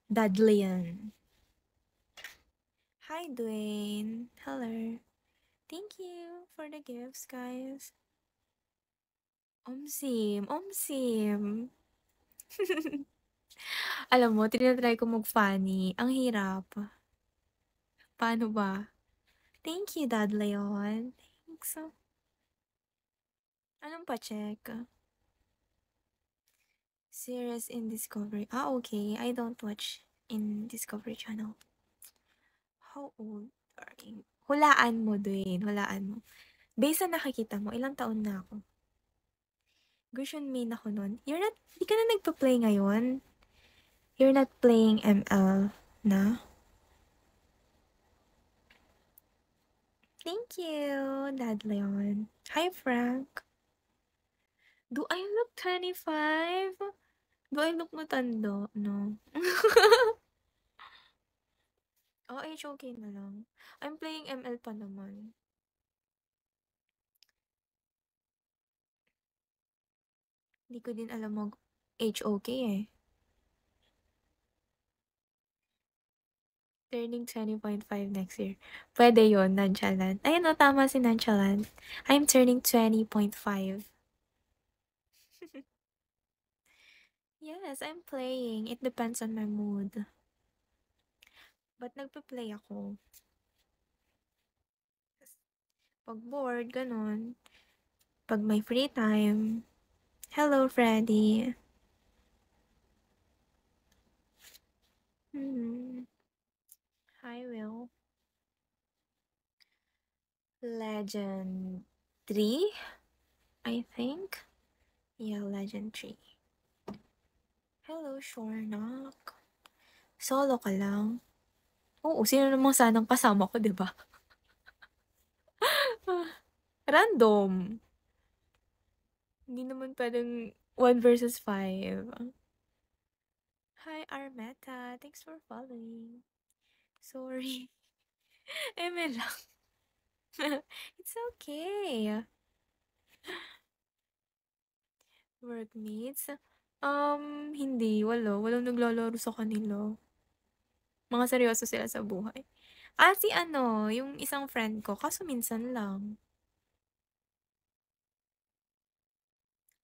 Dadlian. Hi, Dwayne. Hello. Thank you for the gifts, guys. Omsim. Omsim. Alam mo, tinatry ko mag-funny. Ang hirap. Paano ba? Thank you, Dad Leon. Thanks. Anong pa-check? Series in Discovery. Ah, okay. I don't watch in Discovery Channel. How old are you? Hulaan mo, Dwayne. Hulaan mo. Based sa nakikita mo, ilang taon na ako? Gershon main ako nun. Di ka na nagpa-play ngayon? You're not playing ML na? Thank you, Dad Leon. Hi, Frank. Do I look 25? Do I look matanda? No. Oh, HOK na lang. I'm playing ML pa naman. Hindi ko din alam mag HOK eh. Turning 20.5 next year. Pwede yon, nonchalant. Ayun o, tama si nonchalant. I'm turning 20.5. Yes, I'm playing. It depends on my mood. But nagpa-play ako. Pag bored, ganun. Pag may free time. Hello, Freddy. Hi, Will. Legend 3, I think. Yeah, Legend 3. Hello, Shornock. Solo ka lang? Oo, sino namang sanang kasama ko, di ba? Random. Hindi naman pwedeng 1 versus 5. Hi, Armeta. Thanks for following. Sorry. Eme lang. It's okay. Workmates? Hindi. Walang naglalaro sa kanila. Mga seryoso sila sa buhay. Ah, si ano, yung isang friend ko, kaso minsan lang.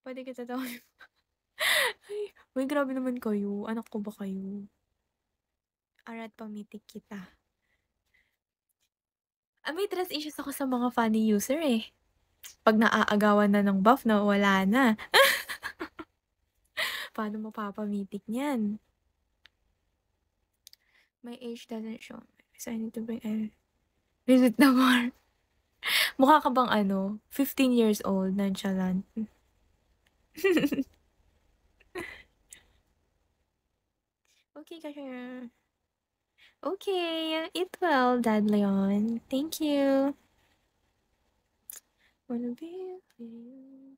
Pwede kita tawagin. Ay, uy, grabe naman kayo. Anak ko ba kayo? Arat pamitik kita. May trust issues ako sa mga funny user eh. Pag naaagawan na ng buff na wala na. Paano mapapamitik niyan? My age doesn't show. So I need to bring visit the bar. Mukha ka bang 15 years old, nonchalant. Okay, Kasher. Okay, eat well, Dad Leon. Thank you. Wanna be with you.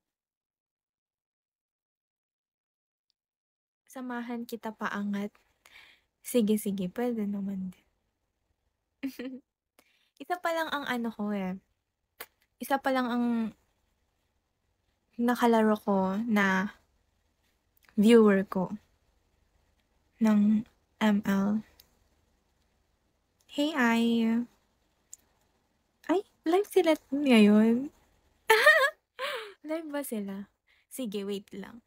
Samahan kita paangat. Sige, pwede naman din. Isa pa lang ang ko eh. Isa pa lang ang nakalaro ko na viewer ko ng ML. Hey, Ay, live sila ngayon? Live ba sila? Sige, wait lang.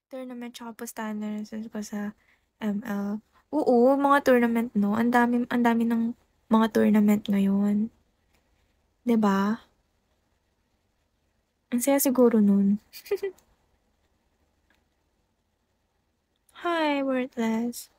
Tournament tsaka pustahan na rin ko sa ML. Oo, mga tournament, no? Ang dami ng mga tournament ngayon. 'Di ba? Ang saya siguro nun. Hi, Worthless.